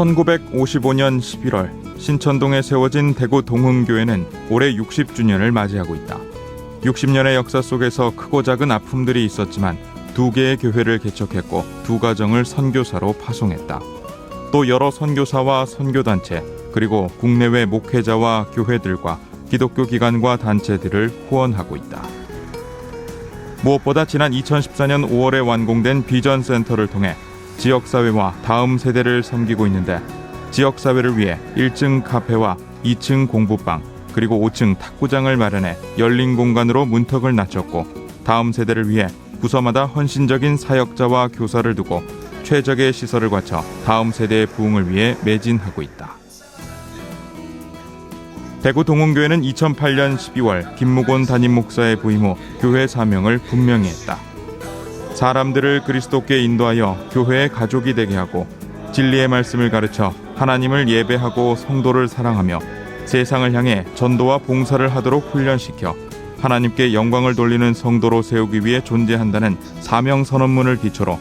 1955년 11월 신천동에 세워진 대구 동흥교회는 올해 60주년을 맞이하고 있다. 60년의 역사 속에서 크고 작은 아픔들이 있었지만 2개의 교회를 개척했고 2가정을 선교사로 파송했다. 또 여러 선교사와 선교단체 그리고 국내외 목회자와 교회들과 기독교 기관과 단체들을 후원하고 있다. 무엇보다 지난 2014년 5월에 완공된 비전센터를 통해 지역사회와 다음 세대를 섬기고 있는데 지역사회를 위해 1층 카페와 2층 공부방 그리고 5층 탁구장을 마련해 열린 공간으로 문턱을 낮췄고 다음 세대를 위해 부서마다 헌신적인 사역자와 교사를 두고 최적의 시설을 갖춰 다음 세대의 부흥을 위해 매진하고 있다. 대구 동흥교회는 2008년 12월 김무곤 담임 목사의 부임 후 교회 사명을 분명히 했다. 사람들을 그리스도께 인도하여 교회의 가족이 되게 하고 진리의 말씀을 가르쳐 하나님을 예배하고 성도를 사랑하며 세상을 향해 전도와 봉사를 하도록 훈련시켜 하나님께 영광을 돌리는 성도로 세우기 위해 존재한다는 사명 선언문을 기초로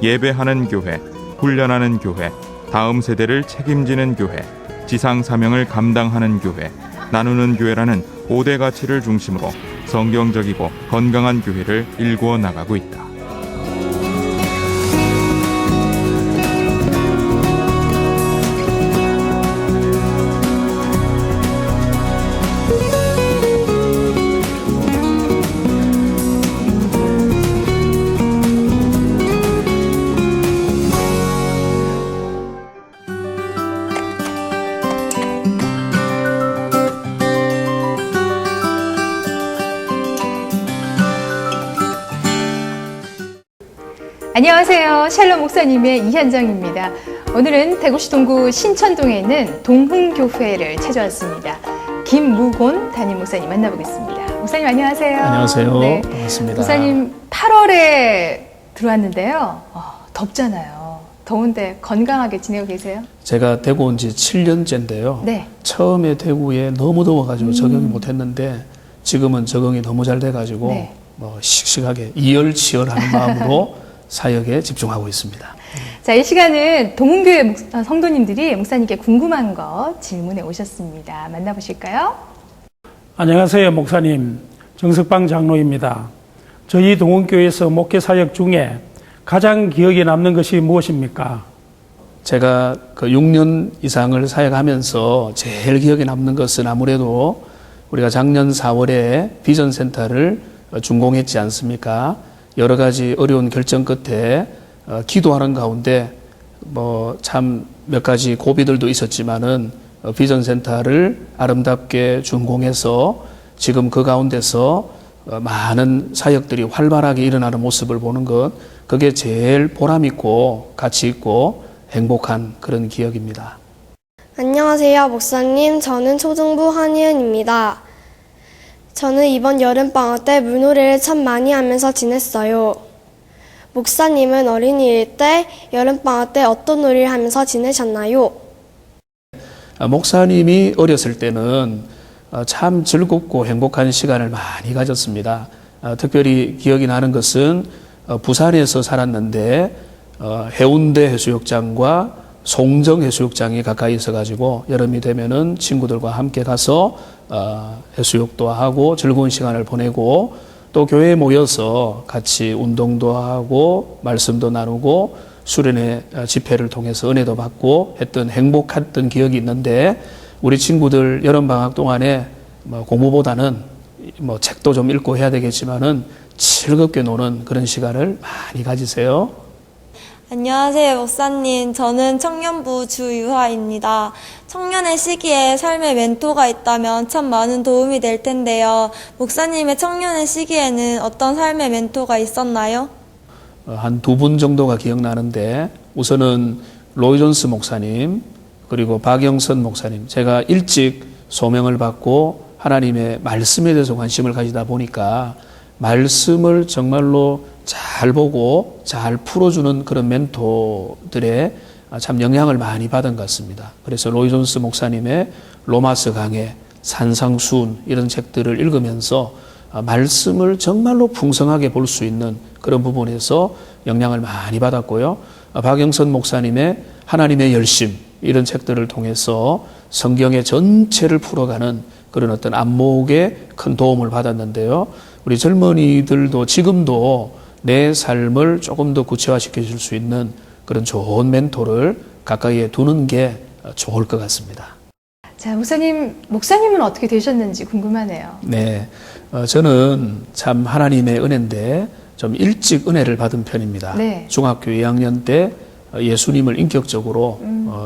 예배하는 교회, 훈련하는 교회, 다음 세대를 책임지는 교회, 지상 사명을 감당하는 교회, 나누는 교회라는 5대 가치를 중심으로 성경적이고 건강한 교회를 일구어 나가고 있다. 안녕하세요. 샬롬 목사님의 이현정입니다. 오늘은 대구시 동구 신천동에 있는 동흥교회를 찾아왔습니다. 김무곤 담임 목사님 만나보겠습니다. 목사님 안녕하세요. 안녕하세요. 네. 반갑습니다. 목사님 8월에 들어왔는데요. 덥잖아요. 더운데 건강하게 지내고 계세요? 제가 대구 온 지 7년째인데요. 네. 처음에 대구에 너무 더워가지고 적응이 못했는데 지금은 적응이 너무 잘 돼가지고 네. 씩씩하게 이열치열하는 마음으로 사역에 집중하고 있습니다. 자, 이 시간은 동흥교회 성도님들이 목사님께 궁금한 것 질문해 오셨습니다. 만나보실까요? 안녕하세요, 목사님. 정석방 장로입니다. 저희 동흥교회에서 목회 사역 중에 가장 기억에 남는 것이 무엇입니까? 제가 그 6년 이상을 사역하면서 제일 기억에 남는 것은 아무래도 우리가 작년 4월에 비전센터를 준공했지 않습니까? 여러 가지 어려운 결정 끝에 기도하는 가운데 참 몇 가지 고비들도 있었지만은 비전센터를 아름답게 준공해서 지금 그 가운데서 많은 사역들이 활발하게 일어나는 모습을 보는 것, 그게 제일 보람 있고 가치 있고 행복한 그런 기억입니다. 안녕하세요, 목사님. 저는 초등부 한희은입니다. 저는 이번 여름방학 때 물놀이를 참 많이 하면서 지냈어요. 목사님은 어린이일 때, 여름방학 때 어떤 놀이를 하면서 지내셨나요? 목사님이 어렸을 때는 참 즐겁고 행복한 시간을 많이 가졌습니다. 특별히 기억이 나는 것은 부산에서 살았는데 해운대 해수욕장과 송정 해수욕장이 가까이 있어가지고 여름이 되면은 친구들과 함께 가서 해수욕도 하고 즐거운 시간을 보내고 또 교회에 모여서 같이 운동도 하고 말씀도 나누고 수련회 집회를 통해서 은혜도 받고 했던 행복했던 기억이 있는데 우리 친구들 여름방학 동안에 공부보다는 책도 좀 읽고 해야 되겠지만은 즐겁게 노는 그런 시간을 많이 가지세요. 안녕하세요, 목사님. 저는 청년부 주유화입니다. 청년의 시기에 삶의 멘토가 있다면 참 많은 도움이 될 텐데요. 목사님의 청년의 시기에는 어떤 삶의 멘토가 있었나요? 한 2분 정도가 기억나는데 우선은 로이 존스 목사님 그리고 박영선 목사님, 제가 일찍 소명을 받고 하나님의 말씀에 대해서 관심을 가지다 보니까 말씀을 정말로 잘 보고 잘 풀어주는 그런 멘토들의 참 영향을 많이 받은 것 같습니다. 그래서 로이 존스 목사님의 로마서 강해, 산상수훈 이런 책들을 읽으면서 말씀을 정말로 풍성하게 볼 수 있는 그런 부분에서 영향을 많이 받았고요. 박영선 목사님의 하나님의 열심, 이런 책들을 통해서 성경의 전체를 풀어가는 그런 어떤 안목에 큰 도움을 받았는데요. 우리 젊은이들도 지금도 내 삶을 조금 더 구체화시켜 줄 수 있는 그런 좋은 멘토를 가까이에 두는 게 좋을 것 같습니다. 자, 목사님은 어떻게 되셨는지 궁금하네요. 네, 저는 참 하나님의 은혜인데 좀 일찍 은혜를 받은 편입니다. 네. 중학교 2학년 때 예수님을 인격적으로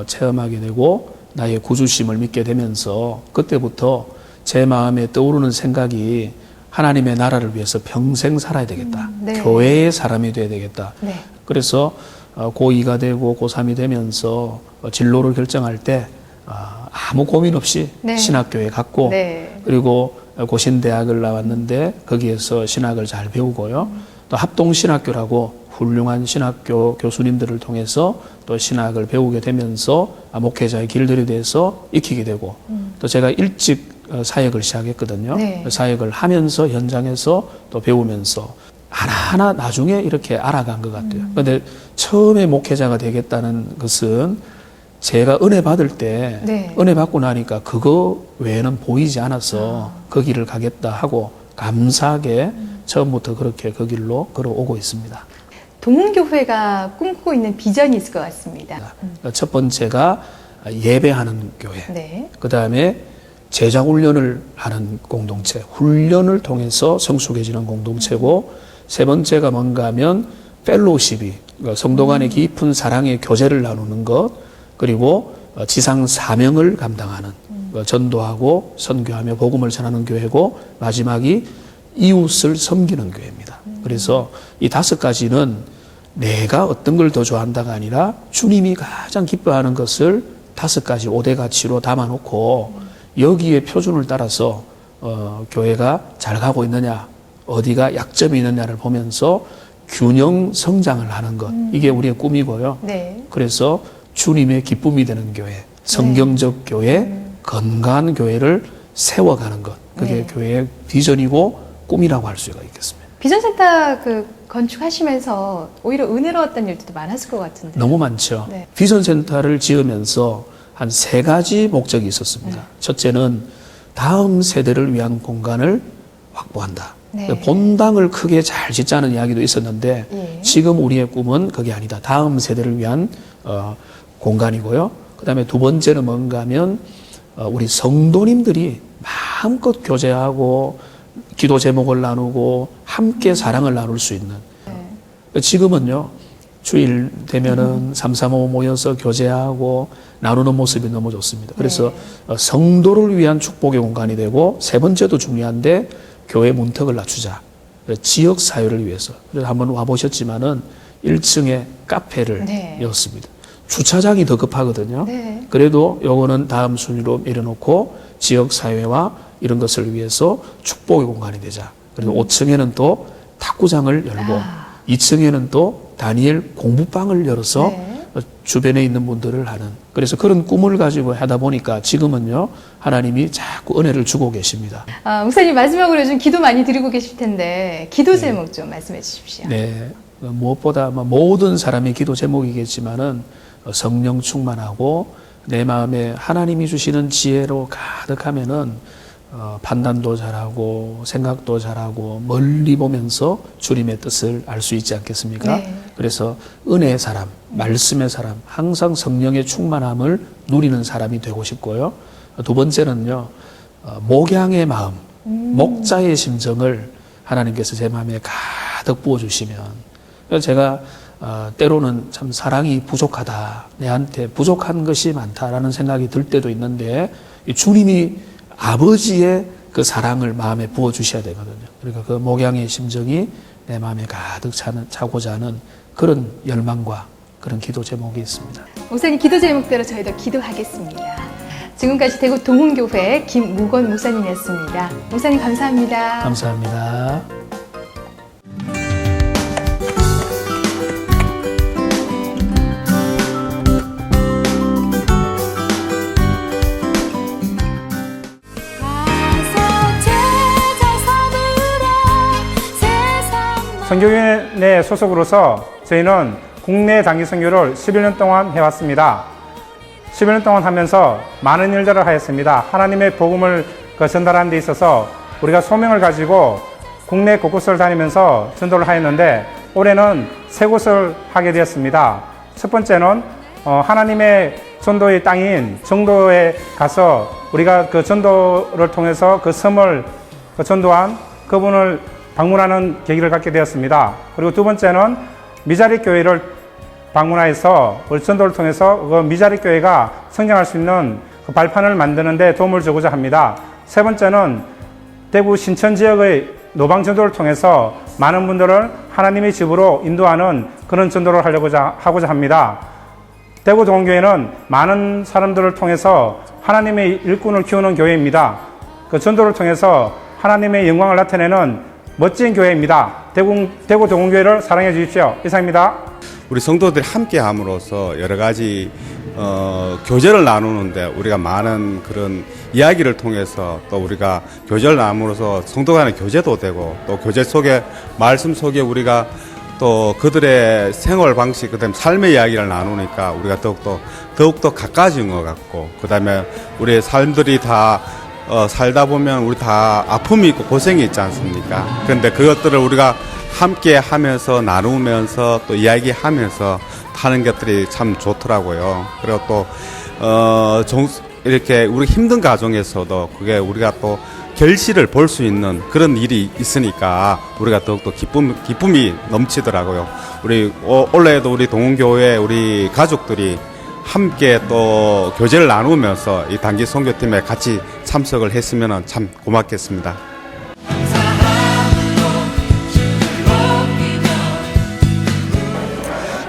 체험하게 되고 나의 구주심을 믿게 되면서 그때부터 제 마음에 떠오르는 생각이 하나님의 나라를 위해서 평생 살아야 되겠다. 네. 교회의 사람이 돼야 되겠다. 네. 그래서 고2가 되고 고3이 되면서 진로를 결정할 때 아무 고민 없이 네. 신학교에 갔고 네. 그리고 고신대학을 나왔는데 거기에서 신학을 잘 배우고요. 또 합동신학교라고 훌륭한 신학교 교수님들을 통해서 또 신학을 배우게 되면서 목회자의 길들이 돼서 익히게 되고 또 제가 일찍 사역을 시작했거든요. 네. 사역을 하면서 현장에서 또 배우면서 하나하나 나중에 이렇게 알아간 것 같아요. 그런데 처음에 목회자가 되겠다는 것은 제가 은혜 받을 때 네. 은혜 받고 나니까 그거 외에는 보이지 않아서 그 길을 가겠다 하고 감사하게 처음부터 그렇게 그 길로 걸어오고 있습니다. 동문교회가 꿈꾸고 있는 비전이 있을 것 같습니다. 첫 번째가 예배하는 교회. 네. 그 다음에 제자 훈련을 하는 공동체, 훈련을 통해서 성숙해지는 공동체고, 세 번째가 뭔가 하면 펠로우십이, 성도 간의 깊은 사랑의 교제를 나누는 것, 그리고 지상 사명을 감당하는, 전도하고 선교하며 복음을 전하는 교회고, 마지막이 이웃을 섬기는 교회입니다. 그래서 이 5가지는 내가 어떤 걸 더 좋아한다가 아니라 주님이 가장 기뻐하는 것을 5가지 5대 가치로 담아놓고 여기에 표준을 따라서 교회가 잘 가고 있느냐, 어디가 약점이 있느냐를 보면서 균형 성장을 하는 것, 이게 우리의 꿈이고요. 네. 그래서 주님의 기쁨이 되는 교회, 성경적 교회, 건강한 교회를 세워가는 것, 그게 네. 교회의 비전이고 꿈이라고 할 수가 있겠습니다. 비전센터 건축하시면서 오히려 은혜로웠던 일들도 많았을 것 같은데. 너무 많죠. 네. 비전센터를 지으면서 한 3가지 목적이 있었습니다. 첫째는 다음 세대를 위한 공간을 확보한다. 네. 본당을 크게 잘 짓자는 이야기도 있었는데 예. 지금 우리의 꿈은 그게 아니다. 다음 세대를 위한 공간이고요. 그 다음에 2번째는 뭔가 하면 우리 성도님들이 마음껏 교제하고 기도 제목을 나누고 함께 사랑을 나눌 수 있는. 지금은요, 주일 되면은 335 모여서 교제하고 나누는 모습이 너무 좋습니다. 그래서 성도를 위한 축복의 공간이 되고, 세 번째도 중요한데 교회 문턱을 낮추자. 지역 사회를 위해서. 그래서 한번 와보셨지만은 1층에 카페를 네. 였습니다. 주차장이 더 급하거든요. 네. 그래도 요거는 다음 순위로 밀어놓고 지역 사회와 이런 것을 위해서 축복의 공간이 되자. 그리고 5층에는 또 탁구장을 열고 2층에는 또 다니엘 공부방을 열어서 네. 주변에 있는 분들을 하는. 그래서 그런 꿈을 가지고 하다 보니까 지금은요, 하나님이 자꾸 은혜를 주고 계십니다. 목사님 마지막으로 요즘 기도 많이 드리고 계실 텐데 기도 제목 좀 말씀해 주십시오. 네. 무엇보다 모든 사람의 기도 제목이겠지만은 성령 충만하고 내 마음에 하나님이 주시는 지혜로 가득하면은 판단도 잘하고 생각도 잘하고 멀리 보면서 주님의 뜻을 알 수 있지 않겠습니까? 네. 그래서 은혜의 사람, 말씀의 사람, 항상 성령의 충만함을 누리는 사람이 되고 싶고요. 2번째는요, 목양의 마음, 목자의 심정을 하나님께서 제 마음에 가득 부어주시면, 제가 때로는 참 사랑이 부족하다, 내한테 부족한 것이 많다라는 생각이 들 때도 있는데, 주님이 아버지의 그 사랑을 마음에 부어주셔야 되거든요. 그러니까 그 목양의 심정이 내 마음에 가득 차고자 하는 그런 열망과 그런 기도 제목이 있습니다. 목사님 기도 제목대로 저희도 기도하겠습니다. 지금까지 대구 동훈교회 김무건 목사님이었습니다. 목사님 감사합니다. 감사합니다. 선교회 소속으로서 저희는 국내 단기 선교를 11년 동안 해왔습니다. 11년 동안 하면서 많은 일들을 하였습니다. 하나님의 복음을 전달하는 데 있어서 우리가 소명을 가지고 국내 곳곳을 다니면서 전도를 하였는데 올해는 3곳을 하게 되었습니다. 첫 번째는 하나님의 전도의 땅인 정도에 가서 우리가 그 전도를 통해서 그 섬을 전도한 그분을 방문하는 계기를 갖게 되었습니다. 그리고 두 번째는 미자리 교회를 방문하여서 우리 전도를 통해서 그 미자리 교회가 성장할 수 있는 그 발판을 만드는 데 도움을 주고자 합니다. 세 번째는 대구 신천 지역의 노방 전도를 통해서 많은 분들을 하나님의 집으로 인도하는 그런 전도를 하고자 합니다. 대구 동원교회는 많은 사람들을 통해서 하나님의 일꾼을 키우는 교회입니다. 그 전도를 통해서 하나님의 영광을 나타내는 멋진 교회입니다. 대구 동원교회를 사랑해 주십시오. 이상입니다. 우리 성도들이 함께 함으로써 여러 가지 교제를 나누는데 우리가 많은 그런 이야기를 통해서 또 우리가 교제를 나눔으로써 성도 간의 교제도 되고 또 교제 속에 말씀 속에 우리가 또 그들의 생활 방식 그다음에 삶의 이야기를 나누니까 우리가 더욱더 가까워진 것 같고 그다음에 우리의 삶들이 다 살다 보면 우리 다 아픔이 있고 고생이 있지 않습니까? 그런데 그것들을 우리가 함께 하면서 나누면서 또 이야기하면서 하는 것들이 참 좋더라고요. 그리고 또 이렇게 우리 힘든 가정에서도 그게 우리가 또 결실을 볼 수 있는 그런 일이 있으니까 우리가 더욱더 기쁨이 넘치더라고요. 우리 올해에도 우리 동훈교회 우리 가족들이 함께 또 교제를 나누면서 이 단기 선교팀에 같이 참석을 했으면 참 고맙겠습니다.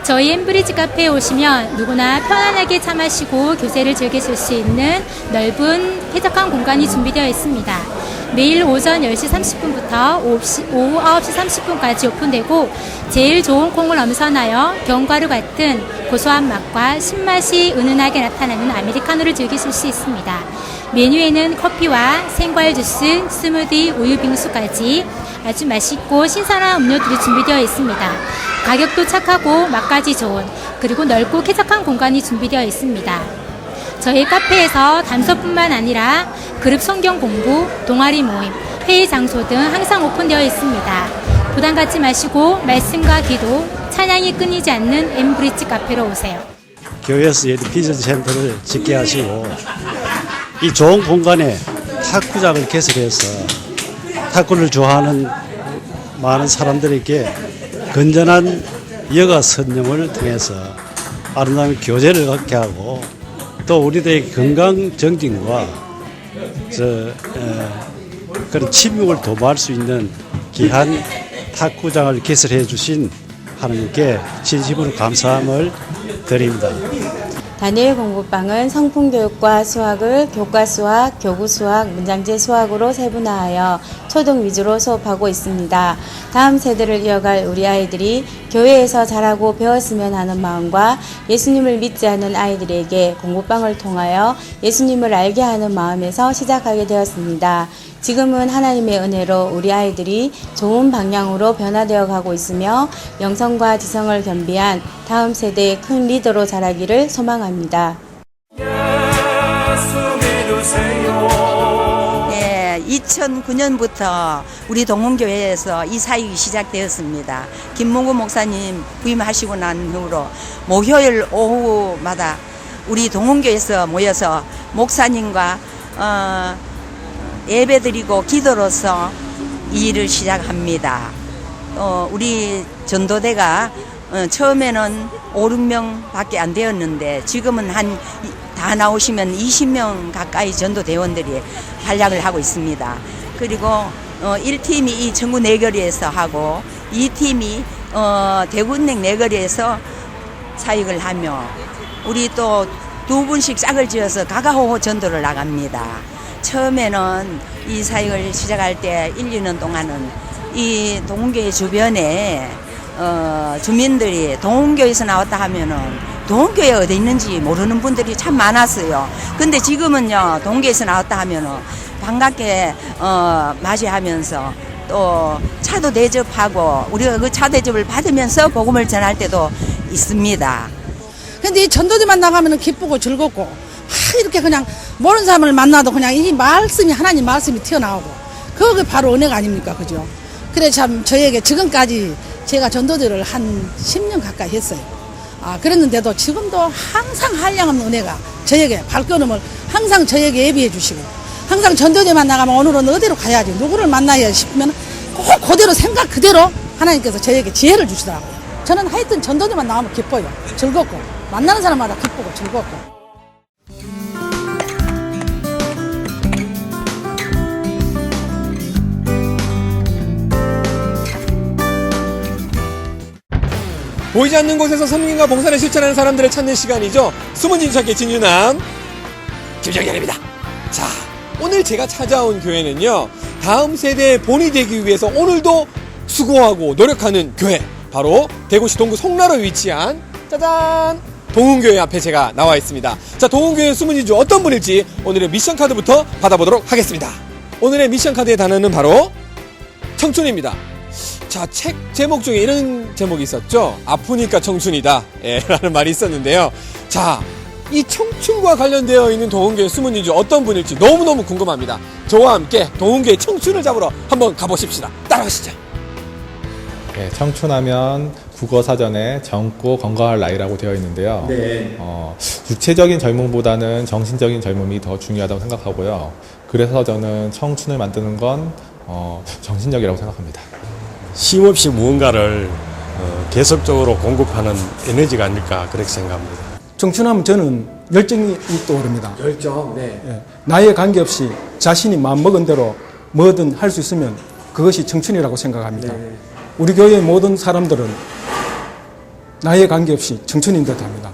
저희 엠브리지 카페에 오시면 누구나 편안하게 차 마시고 교제를 즐기실 수 있는 넓은 쾌적한 공간이 준비되어 있습니다. 매일 오전 10시 30분부터 오후 9시 30분까지 오픈되고 제일 좋은 콩을 엄선하여 견과류 같은 고소한 맛과 신맛이 은은하게 나타나는 아메리카노를 즐기실 수 있습니다. 메뉴에는 커피와 생과일 주스, 스무디, 우유 빙수까지 아주 맛있고 신선한 음료들이 준비되어 있습니다. 가격도 착하고 맛까지 좋은 그리고 넓고 쾌적한 공간이 준비되어 있습니다. 저희 카페에서 담소뿐만 아니라 그룹 성경 공부, 동아리 모임, 회의 장소 등 항상 오픈되어 있습니다. 부담 갖지 마시고 말씀과 기도, 찬양이 끊이지 않는 엠브리지 카페로 오세요. 교회에서 비전 센터를 짓게 하시고 이 좋은 공간에 탁구장을 개설해서 탁구를 좋아하는 많은 사람들에게 건전한 여가 선념을 통해서 아름다운 교제를 갖게 하고 또 우리들의 건강 정진과 그런 침묵을 도모할 수 있는 귀한 탁구장을 개설해 주신 하나님께 진심으로 감사함을 드립니다. 다니엘 공부방은 성품교육과 수학을 교과수학, 교구수학, 문장제 수학으로 세분화하여 초등 위주로 수업하고 있습니다. 다음 세대를 이어갈 우리 아이들이 교회에서 자라고 배웠으면 하는 마음과 예수님을 믿지 않는 아이들에게 공부방을 통하여 예수님을 알게 하는 마음에서 시작하게 되었습니다. 지금은 하나님의 은혜로 우리 아이들이 좋은 방향으로 변화되어 가고 있으며 영성과 지성을 겸비한 다음 세대의 큰 리더로 자라기를 소망합니다. 네, 2009년부터 우리 동훈교회에서 이 사역이 시작되었습니다. 김문구 목사님 부임하시고 난 후로 목요일 오후마다 우리 동훈교회에서 모여서 목사님과 예배드리고 기도로서 이 일을 시작합니다. 우리 전도대가 처음에는 5, 6명 밖에 안 되었는데 지금은 다 나오시면 20명 가까이 전도대원들이 활약을 하고 있습니다. 그리고 1팀이 이 전구 내거리에서 하고 2팀이 대구은행 내거리에서 사역을 하며 우리 또 2분씩 짝을 지어서 가가호호 전도를 나갑니다. 처음에는 이 사역을 시작할 때 1, 2년 동안은 이 동훈교회 주변에 주민들이 동훈교회에서 나왔다 하면은 동훈교회 어디 있는지 모르는 분들이 참 많았어요. 근데 지금은요, 동훈교회에서 나왔다 하면은 반갑게 맞이하면서 또 차도 대접하고 우리가 그 차 대접을 받으면서 복음을 전할 때도 있습니다. 근데 이 전도지만 나가면 기쁘고 즐겁고 이렇게 그냥 모르는 사람을 만나도 그냥 이 말씀이 하나님 말씀이 튀어나오고 그게 바로 은혜가 아닙니까? 그죠? 그래 참 저에게 지금까지 제가 전도지를 한 10년 가까이 했어요. 그랬는데도 지금도 항상 한량없는 은혜가 저에게 발걸음을 항상 저에게 예비해 주시고 항상 전도지만 나가면 오늘은 어디로 가야지 누구를 만나야 싶으면 꼭 그대로 생각 그대로 하나님께서 저에게 지혜를 주시더라고요. 저는 하여튼 전도지만 나오면 기뻐요. 즐겁고 만나는 사람마다 기쁘고 즐겁고. 보이지 않는 곳에서 섬김과 봉사를 실천하는 사람들을 찾는 시간이죠. 숨은 진주학교 진유남 김정현입니다. 자, 오늘 제가 찾아온 교회는요, 다음 세대의 본이 되기 위해서 오늘도 수고하고 노력하는 교회, 바로 대구시 동구 송라로에 위치한 짜잔 동훈교회 앞에 제가 나와 있습니다. 자, 동훈교회 숨은 진주 어떤 분일지 오늘의 미션 카드부터 받아보도록 하겠습니다. 오늘의 미션 카드의 단어는 바로 청춘입니다. 자, 책 제목 중에 이런 제목이 있었죠. 아프니까 청춘이다, 라는 말이 있었는데요. 자, 이 청춘과 관련되어 있는 동훈교회 숨은 진주 어떤 분일지 너무너무 궁금합니다. 저와 함께 동훈교회 청춘을 잡으러 한번 가보십시다. 따라가시죠. 네, 청춘하면 국어사전에 젊고 건강할 나이라고 되어 있는데요. 네. 육체적인 젊음보다는 정신적인 젊음이 더 중요하다고 생각하고요. 그래서 저는 청춘을 만드는 건 정신력이라고 생각합니다. 쉼없이 무언가를 계속적으로 공급하는 에너지가 아닐까 그렇게 생각합니다. 청춘하면 저는 열정이 떠오릅니다. 열정, 네. 나이에 관계없이 자신이 마음먹은 대로 뭐든 할 수 있으면 그것이 청춘이라고 생각합니다. 네. 우리 교회의 모든 사람들은 나이에 관계없이 청춘인 듯합니다.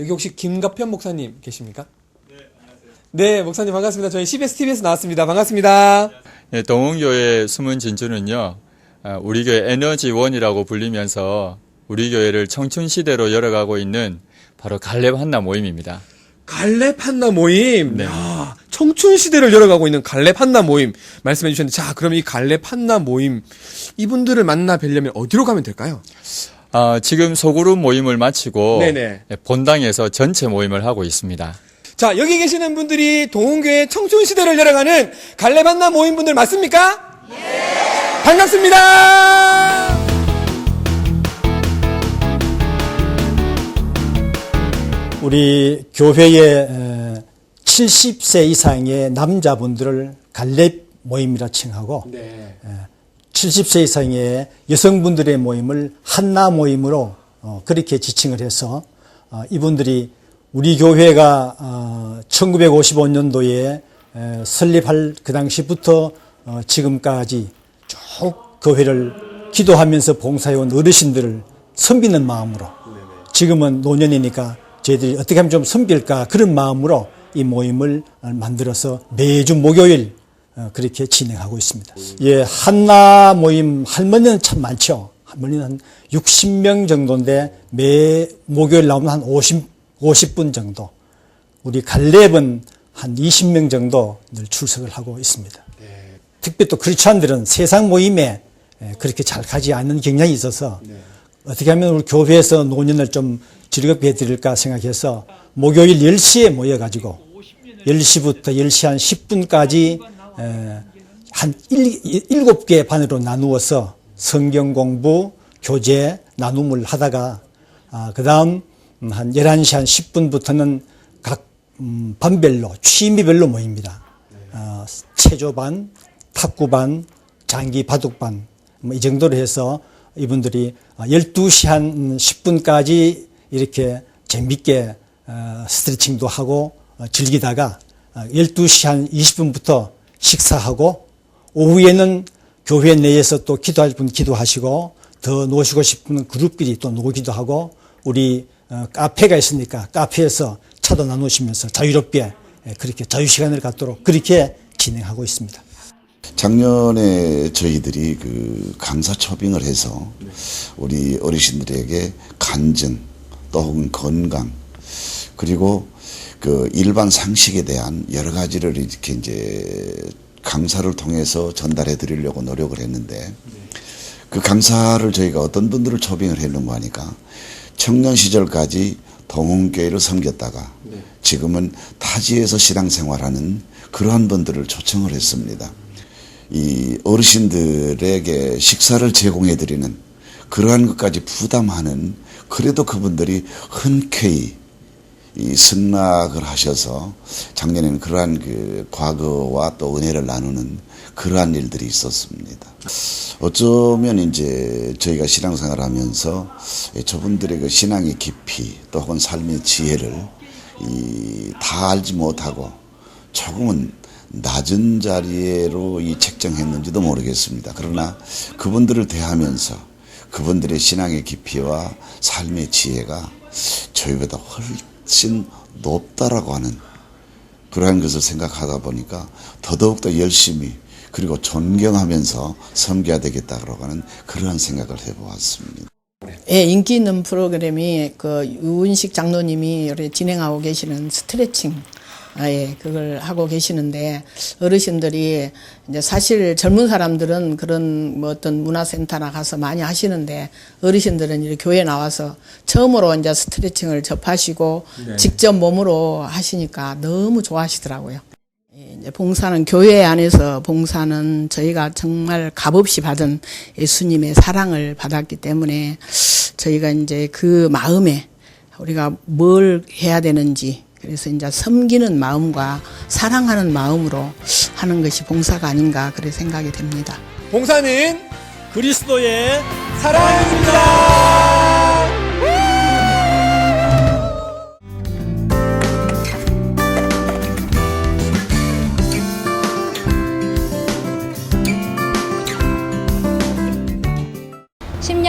여기 혹시 김갑현 목사님 계십니까? 네, 안녕하세요. 네, 목사님 반갑습니다. 저희 CBS TV에서 나왔습니다. 반갑습니다. 네, 동훈교회 숨은 진주는요, 우리 교회 에너지원이라고 불리면서 우리 교회를 청춘시대로 열어가고 있는 바로 갈렙 한나 모임입니다. 갈렙 한나 모임. 네. 야, 청춘 시대를 열어가고 있는 갈렙 한나 모임 말씀해 주셨는데, 자, 그럼 이 갈렙 한나 모임 이분들을 만나 뵈려면 어디로 가면 될까요? 지금 소그룹 모임을 마치고 네네. 본당에서 전체 모임을 하고 있습니다. 자, 여기 계시는 분들이 동훈교회 청춘 시대를 열어가는 갈렙 한나 모임 분들 맞습니까? 예. 반갑습니다. 우리 교회의 70세 이상의 남자분들을 갈렙 모임이라 칭하고, 네. 70세 이상의 여성분들의 모임을 한나 모임으로 그렇게 지칭을 해서 이분들이 우리 교회가 1955년도에 설립할 그 당시부터 지금까지 쭉 교회를 기도하면서 봉사해온 어르신들을 섬기는 마음으로, 지금은 노년이니까 저희들이 어떻게 하면 좀 섬길까 그런 마음으로 이 모임을 만들어서 매주 목요일 그렇게 진행하고 있습니다. 예, 한나 모임 할머니는 참 많죠. 할머니는 한 60명 정도인데 매 목요일 나오면 한 50분 정도. 우리 갈렙은 한 20명 정도 늘 출석을 하고 있습니다. 네. 특히 또 크리스찬들은 세상 모임에 그렇게 잘 가지 않는 경향이 있어서 어떻게 하면 우리 교회에서 노년을 좀 즐겁게 해드릴까 생각해서 목요일 10시에 모여가지고 10시부터 10시 한 10분까지 한 7개 반으로 나누어서 성경 공부, 교재, 나눔을 하다가 그 다음 한 11시 한 10분부터는 각 반별로 취미별로 모입니다. 체조반, 탁구반, 장기 바둑반 이 정도로 해서 이분들이 12시 한 10분까지 이렇게 재밌게 스트레칭도 하고 즐기다가 12시 한 20분부터 식사하고 오후에는 교회 내에서 또 기도할 분 기도하시고 더 노시고 싶은 그룹끼리 또 노기도 하고 우리 카페가 있으니까 카페에서 차도 나누시면서 자유롭게 그렇게 자유시간을 갖도록 그렇게 진행하고 있습니다. 작년에 저희들이 그 감사 초빙을 해서 우리 어르신들에게 간증 또 혹은 건강 그리고 그 일반 상식에 대한 여러 가지를 이렇게 이제 강사를 통해서 전달해 드리려고 노력을 했는데 그 강사를 저희가 어떤 분들을 초빙을 했는가 하니까 청년 시절까지 동흥교회를 섬겼다가 지금은 타지에서 신앙생활하는 그러한 분들을 초청을 했습니다. 이 어르신들에게 식사를 제공해드리는 그러한 것까지 부담하는, 그래도 그분들이 흔쾌히 이 승낙을 하셔서 작년에는 그러한 그 과거와 또 은혜를 나누는 그러한 일들이 있었습니다. 어쩌면 이제 저희가 신앙생활 하면서 저분들의 그 신앙의 깊이 또 혹은 삶의 지혜를 다 알지 못하고 조금은 낮은 자리로 책정했는지도 모르겠습니다. 그러나 그분들을 대하면서 그분들의 신앙의 깊이와 삶의 지혜가 저희보다 훨씬 높다라고 하는 그러한 것을 생각하다 보니까 더더욱더 열심히 그리고 존경하면서 섬겨야 되겠다고 하는 그러한 생각을 해보았습니다. 예, 인기 있는 프로그램이 그 유은식 장로님이 진행하고 계시는 스트레칭, 예, 그걸 하고 계시는데 어르신들이 이제 사실 젊은 사람들은 그런 뭐 어떤 문화센터나 가서 많이 하시는데 어르신들은 이렇게 교회 나와서 처음으로 이제 스트레칭을 접하시고 네. 직접 몸으로 하시니까 너무 좋아하시더라고요. 이제 봉사는 교회 안에서 봉사는 저희가 정말 값없이 받은 예수님의 사랑을 받았기 때문에 저희가 이제 그 마음에 우리가 뭘 해야 되는지 그래서 이제 섬기는 마음과 사랑하는 마음으로 하는 것이 봉사가 아닌가 그렇게 생각이 됩니다. 봉사는 그리스도의 사랑입니다.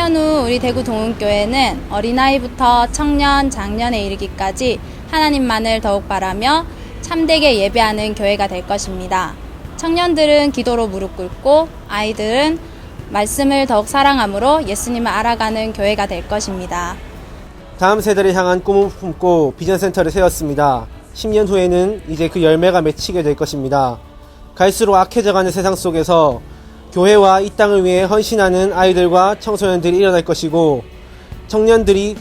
후 우리 대구 동흥교회는 어린아이부터 청년, 장년에 이르기까지 하나님만을 더욱 바라며 참되게 예배하는 교회가 될 것입니다. 청년들은 기도로 무릎 꿇고 아이들은 말씀을 더욱 사랑함으로 예수님을 알아가는 교회가 될 것입니다. 다음 세대를 향한 꿈을 품고 비전센터를 세웠습니다. 10년 후에는 이제 그 열매가 맺히게 될 것입니다. 갈수록 악해져가는 세상 속에서 교회와 이 땅을 위해 헌신하는 아이들과 청소년들이 일어날 것이고 청년들이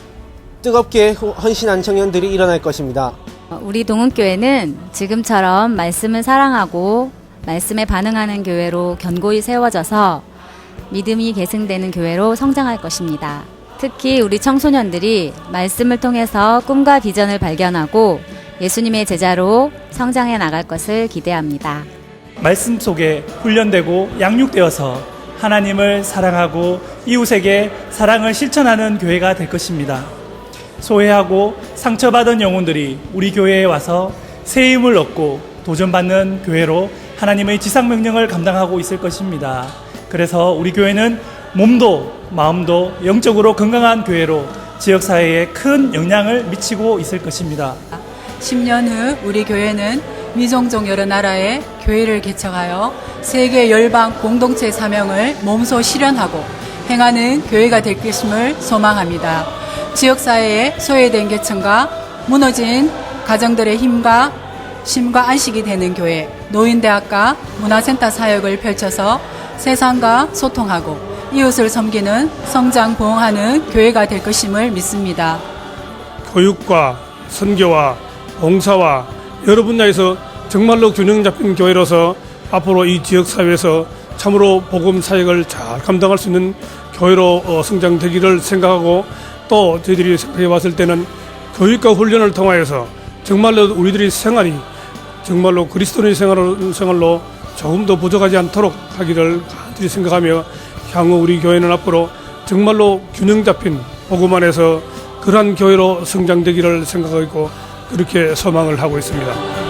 뜨겁게 헌신한 청년들이 일어날 것입니다. 우리 동흥교회는 지금처럼 말씀을 사랑하고 말씀에 반응하는 교회로 견고히 세워져서 믿음이 계승되는 교회로 성장할 것입니다. 특히 우리 청소년들이 말씀을 통해서 꿈과 비전을 발견하고 예수님의 제자로 성장해 나갈 것을 기대합니다. 말씀 속에 훈련되고 양육되어서 하나님을 사랑하고 이웃에게 사랑을 실천하는 교회가 될 것입니다. 소외하고 상처받은 영혼들이 우리 교회에 와서 새 힘을 얻고 도전받는 교회로 하나님의 지상명령을 감당하고 있을 것입니다. 그래서 우리 교회는 몸도 마음도 영적으로 건강한 교회로 지역사회에 큰 영향을 미치고 있을 것입니다. 10년 후 우리 교회는 미종족 여러 나라에 교회를 개척하여 세계 열방 공동체 사명을 몸소 실현하고 행하는 교회가 될 것임을 소망합니다. 지역사회에 소외된 계층과 무너진 가정들의 힘과 쉼과 안식이 되는 교회, 노인대학과 문화센터 사역을 펼쳐서 세상과 소통하고 이웃을 섬기는 성장 부흥하는 교회가 될 것임을 믿습니다. 교육과 선교와 봉사와 여러 분야에서 정말로 균형 잡힌 교회로서 앞으로 이 지역사회에서 참으로 복음 사역을 잘 감당할 수 있는 교회로 성장되기를 생각하고 또 저희들이 생각해 봤을 때는 교육과 훈련을 통하여서 정말로 우리들의 생활이 정말로 그리스도의 생활로 조금 더 부족하지 않도록 하기를 간절히 생각하며 향후 우리 교회는 앞으로 정말로 균형 잡힌 복음 안에서 그러한 교회로 성장되기를 생각하고 있고 그렇게 소망을 하고 있습니다.